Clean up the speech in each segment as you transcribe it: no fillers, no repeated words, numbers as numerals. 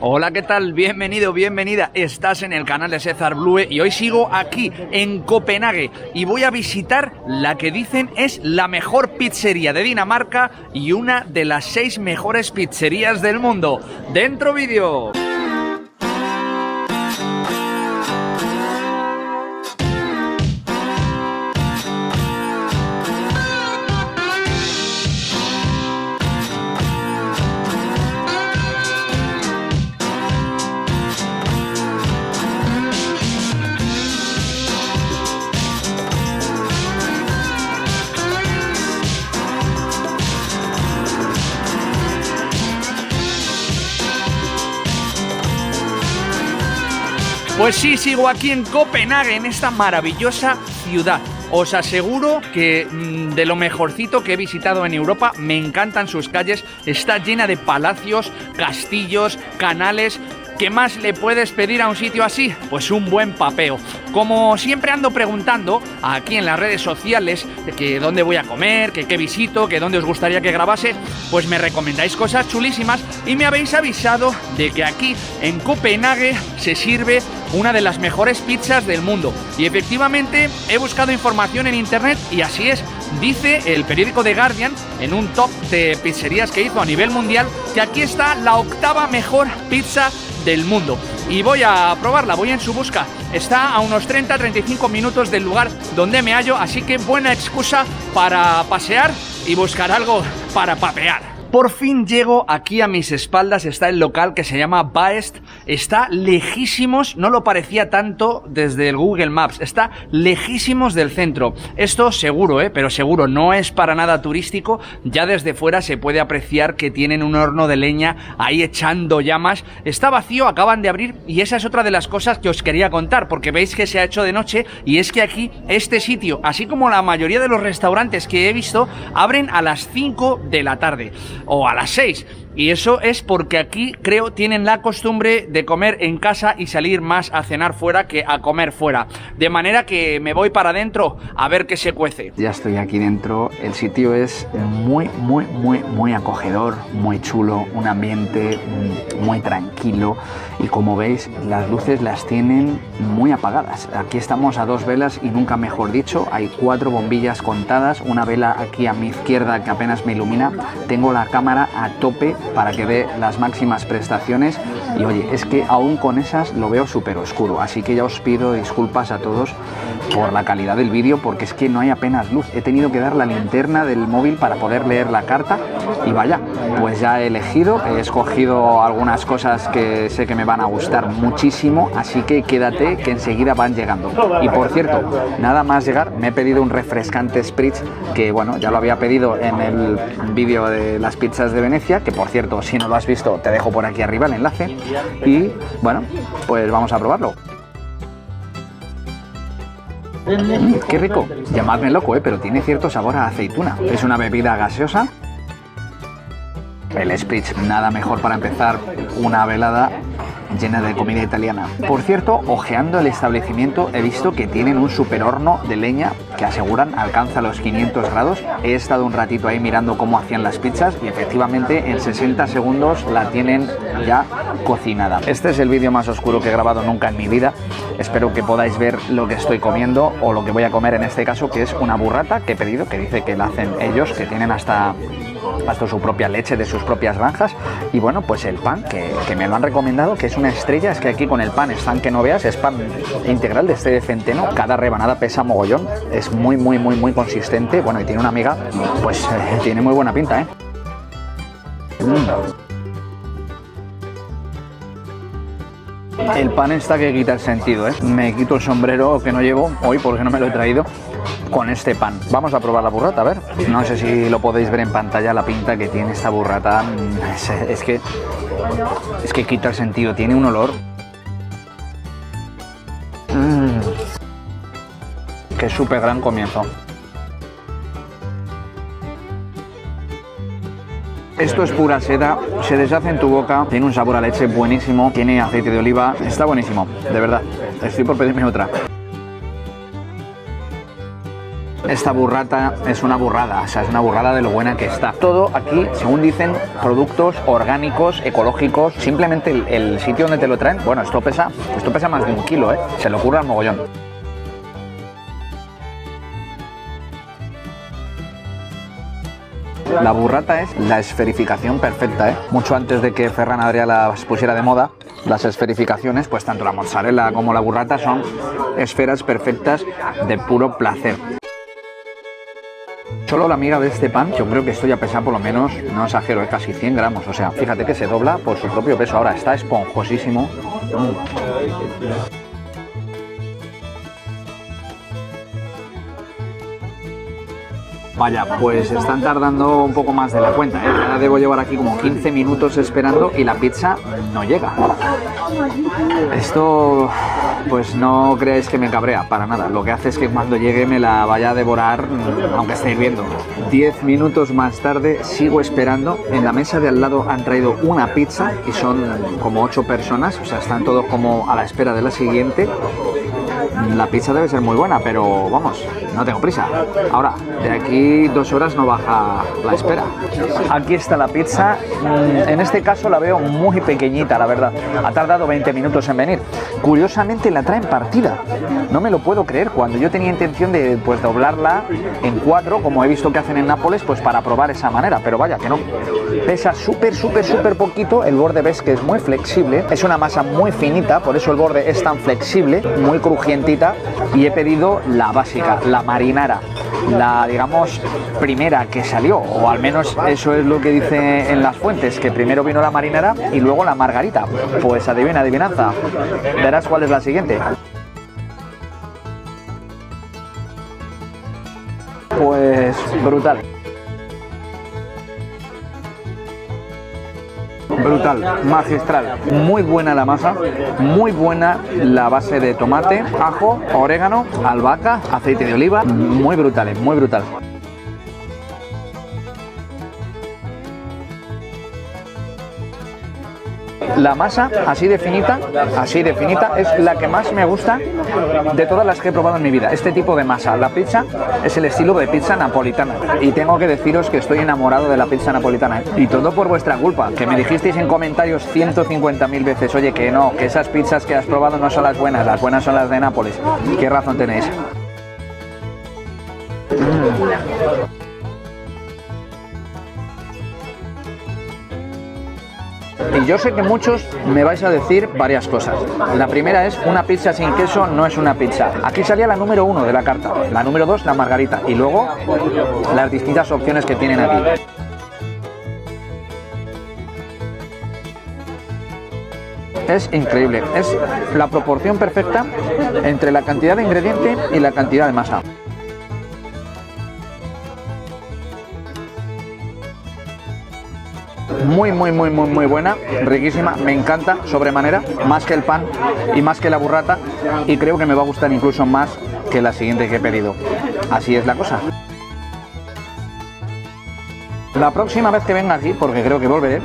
Hola, ¿qué tal? Bienvenido, bienvenida. Estás en el canal de César Blue y hoy sigo aquí en Copenhague y voy a visitar la que dicen es la mejor pizzería de Dinamarca y una de las 6 mejores pizzerías del mundo. ¡Dentro vídeo! Pues sí, sigo aquí en Copenhague, en esta maravillosa ciudad. Os aseguro que de lo mejorcito que he visitado en Europa, me encantan sus calles, está llena de palacios, castillos, canales. ¿Qué más le puedes pedir a un sitio así? Pues un buen papeo. Como siempre ando preguntando aquí en las redes sociales que dónde voy a comer, que qué visito, que dónde os gustaría que grabase, pues me recomendáis cosas chulísimas y me habéis avisado de que aquí en Copenhague se sirve una de las mejores pizzas del mundo. Y efectivamente he buscado información en internet y así es. Dice el periódico The Guardian, en un top de pizzerías que hizo a nivel mundial, que aquí está la 8ª mejor pizza del mundo. Y voy a probarla, voy en su busca. Está a unos 30-35 minutos del lugar donde me hallo, así que buena excusa para pasear y buscar algo para papear. Por fin llego, aquí a mis espaldas está el local que se llama Baest. Está lejísimos, no lo parecía tanto desde el Google Maps, está lejísimos del centro. Esto seguro, pero seguro, no es para nada turístico. Ya desde fuera se puede apreciar que tienen un horno de leña ahí echando llamas. Está vacío, acaban de abrir y esa es otra de las cosas que os quería contar, porque veis que se ha hecho de noche y es que aquí, este sitio, así como la mayoría de los restaurantes que he visto, abren a las 5 de la tarde. O a las 6, y eso es porque aquí creo tienen la costumbre de comer en casa y salir más a cenar fuera que a comer fuera, de manera que me voy para adentro a ver qué se cuece. Ya estoy aquí dentro, el sitio es muy acogedor, muy chulo, un ambiente muy tranquilo y como veis las luces las tienen muy apagadas. Aquí estamos a 2 velas y nunca mejor dicho, hay 4 bombillas contadas, una vela aquí a mi izquierda que apenas me ilumina, tengo la cámara a tope para que dé las máximas prestaciones y oye, es que aún con esas lo veo súper oscuro, así que ya os pido disculpas a todos por la calidad del vídeo porque es que no hay apenas luz, he tenido que dar la linterna del móvil para poder leer la carta y vaya, pues ya he elegido, he escogido algunas cosas que sé que me van a gustar muchísimo, así que quédate que enseguida van llegando. Y por cierto, nada más llegar me he pedido un refrescante Spritz que bueno, ya lo había pedido en el vídeo de las pizzas de Venecia, que por cierto, si no lo has visto, te dejo por aquí arriba el enlace. Y bueno, pues vamos a probarlo. ¡Qué rico! Llamadme loco, pero tiene cierto sabor a aceituna. Es una bebida gaseosa. El Spritz, nada mejor para empezar una velada llena de comida italiana. Por cierto, ojeando el establecimiento he visto que tienen un super horno de leña que aseguran alcanza los 500 grados. He estado un ratito ahí mirando cómo hacían las pizzas y efectivamente en 60 segundos la tienen ya cocinada. Este es el vídeo más oscuro que he grabado nunca en mi vida. Espero que podáis ver lo que estoy comiendo o lo que voy a comer en este caso, que es una burrata que he pedido, que dice que la hacen ellos, que tienen hasta su propia leche de sus propias granjas. Y bueno, pues el pan que me lo han recomendado, que es una estrella, es que aquí con el pan están que no veas, es pan integral de este de centeno, cada rebanada pesa mogollón, es muy consistente, bueno, y tiene una miga, pues tiene muy buena pinta, El pan está que quita el sentido, Me quito el sombrero que no llevo hoy porque no me lo he traído con este pan. Vamos a probar la burrata, a ver. No sé si lo podéis ver en pantalla, la pinta que tiene esta burrata. Es que quita el sentido, tiene un olor. Qué súper gran comienzo. Esto es pura seda, se deshace en tu boca, tiene un sabor a leche buenísimo, tiene aceite de oliva, está buenísimo, de verdad. Estoy por pedirme otra. Esta burrata es una burrada, o sea, es una burrada de lo buena que está. Todo aquí, según dicen, productos orgánicos, ecológicos. Simplemente el sitio donde te lo traen, bueno, esto pesa más de 1 kilo, ¿eh? Se le ocurre al mogollón. La burrata es la esferificación perfecta, ¿eh? Mucho antes de que Ferran Adrià las pusiera de moda, las esferificaciones, pues tanto la mozzarella como la burrata son esferas perfectas de puro placer. Solo la miga de este pan, yo creo que esto ya pesa por lo menos, no exagero, casi 100 gramos. O sea, fíjate que se dobla por su propio peso. Ahora está esponjosísimo. Vaya, pues están tardando un poco más de la cuenta, ¿eh? Ahora debo llevar aquí como 15 minutos esperando y la pizza no llega. Esto, pues no creáis que me cabrea, para nada. Lo que hace es que cuando llegue me la vaya a devorar, aunque esté hirviendo. 10 minutos más tarde sigo esperando. En la mesa de al lado han traído una pizza y son como 8 personas, o sea, están todos como a la espera de la siguiente. La pizza debe ser muy buena, pero vamos, no tengo prisa. Ahora, de aquí 2 horas no baja la espera. Aquí está la pizza. En este caso la veo muy pequeñita, la verdad. Ha tardado 20 minutos en venir. Curiosamente la traen partida. No me lo puedo creer, cuando yo tenía intención de pues doblarla en 4, como he visto que hacen en Nápoles, pues para probar esa manera, pero vaya que no. Pesa súper poquito. El borde ves que es muy flexible. Es una masa muy finita, por eso el borde es tan flexible, muy crujientita. Y he pedido la básica, la marinara, la, digamos, primera que salió, o al menos eso es lo que dice en las fuentes, que primero vino la marinara y luego la margarita. Pues adivina, adivinanza, verás cuál es la siguiente. Pues brutal. Brutal, magistral, muy buena la masa, muy buena la base de tomate, ajo, orégano, albahaca, aceite de oliva, muy brutal, muy brutal. La masa así de finita, es la que más me gusta de todas las que he probado en mi vida. Este tipo de masa, la pizza, es el estilo de pizza napolitana. Y tengo que deciros que estoy enamorado de la pizza napolitana. Y todo por vuestra culpa, que me dijisteis en comentarios 150.000 veces, oye, que no, que esas pizzas que has probado no son las buenas son las de Nápoles. ¿Qué razón tenéis? Y yo sé que muchos me vais a decir varias cosas. La primera es, una pizza sin queso no es una pizza. Aquí salía la número 1 de la carta, la número 2 la margarita y luego las distintas opciones que tienen aquí. Es increíble, es la proporción perfecta entre la cantidad de ingrediente y la cantidad de masa. Muy buena, riquísima, me encanta sobremanera, más que el pan y más que la burrata, y creo que me va a gustar incluso más que la siguiente que he pedido. Así es la cosa. La próxima vez que venga aquí, porque creo que volveré,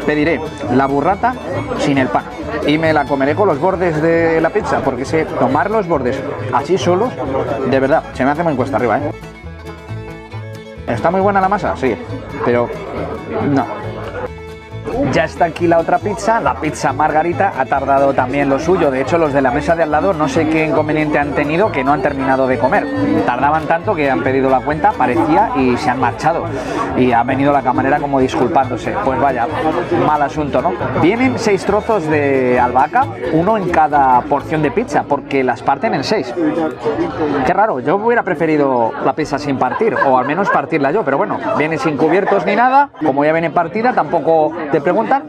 pediré la burrata sin el pan y me la comeré con los bordes de la pizza, porque sé tomar los bordes así solos, de verdad, se me hace muy cuesta arriba, ¿eh? ¿Está muy buena la masa? Sí, pero no. Ya está aquí la otra pizza, la pizza margarita, ha tardado también lo suyo. De hecho, los de la mesa de al lado no sé qué inconveniente han tenido, que no han terminado de comer. Tardaban tanto que han pedido la cuenta, parecía, y se han marchado. Y ha venido la camarera como disculpándose. Pues vaya, mal asunto, ¿no? Vienen 6 trozos de albahaca, uno en cada porción de pizza, porque las parten en 6. Qué raro, yo hubiera preferido la pizza sin partir, o al menos partirla yo, pero bueno, viene sin cubiertos ni nada, como ya viene partida, tampoco te preguntan.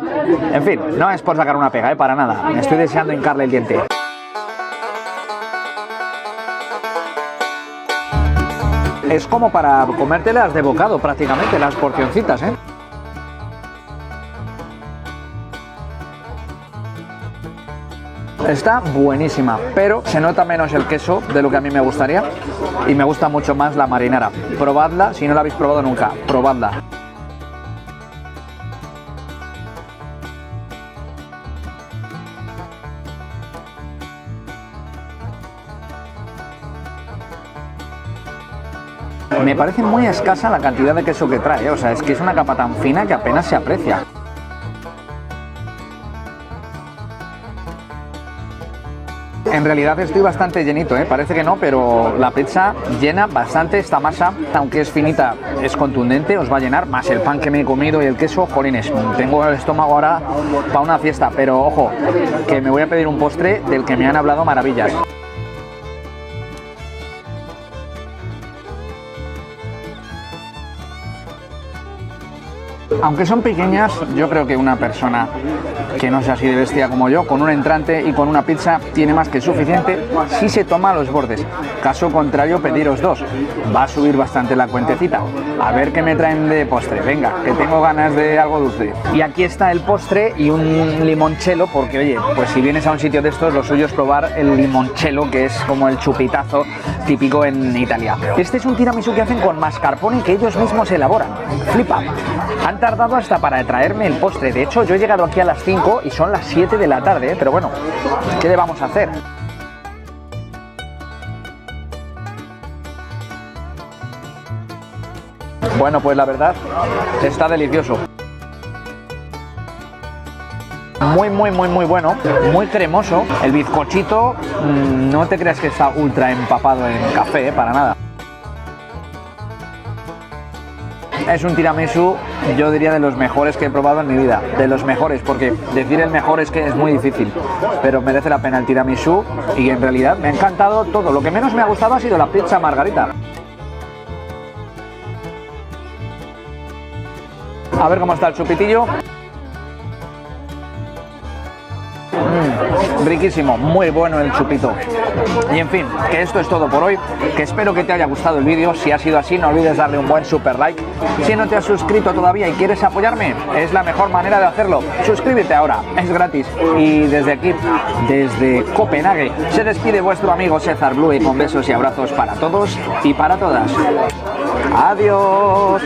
En fin, no es por sacar una pega, para nada. Me estoy deseando hincarle el diente. Es como para comértelas de bocado prácticamente, las porcioncitas, ¿eh? Está buenísima, pero se nota menos el queso de lo que a mí me gustaría y me gusta mucho más la marinara. Probadla, si no la habéis probado nunca, probadla. Me parece muy escasa la cantidad de queso que trae, o sea, es que es una capa tan fina que apenas se aprecia. En realidad estoy bastante llenito, parece que no, pero la pizza llena bastante. Esta masa, aunque es finita, es contundente, os va a llenar, más el pan que me he comido y el queso, jolines, tengo el estómago ahora para una fiesta, pero ojo, que me voy a pedir un postre del que me han hablado maravillas. Aunque son pequeñas, yo creo que una persona que no sea así de bestia como yo, con un entrante y con una pizza, tiene más que suficiente si se toma los bordes. Caso contrario, pediros dos. Va a subir bastante la cuentecita. A ver qué me traen de postre. Venga, que tengo ganas de algo dulce. Y aquí está el postre y un limoncello, porque oye, pues si vienes a un sitio de estos, lo suyo es probar el limoncello, que es como el chupitazo típico en Italia. Este es un tiramisú que hacen con mascarpone que ellos mismos elaboran. Flipa. Han tardado hasta para traerme el postre. De hecho, yo he llegado aquí a las 5 y son las 7 de la tarde, pero bueno, ¿qué le vamos a hacer? Bueno, pues la verdad, está delicioso. Muy bueno, muy cremoso. El bizcochito, no te creas que está ultra empapado en café, para nada. Es un tiramisú, yo diría, de los mejores que he probado en mi vida. De los mejores, porque decir el mejor es que es muy difícil. Pero merece la pena el tiramisú y en realidad me ha encantado todo. Lo que menos me ha gustado ha sido la pizza margarita. A ver cómo está el chupitillo. Riquísimo, muy bueno el chupito. Y en fin, que esto es todo por hoy, que espero que te haya gustado el vídeo. Si ha sido así, no olvides darle un buen super like. Si no te has suscrito todavía y quieres apoyarme, es la mejor manera de hacerlo. Suscríbete ahora, es gratis. Y desde aquí, desde Copenhague, se despide vuestro amigo César Blue, y con besos y abrazos para todos y para todas. Adiós.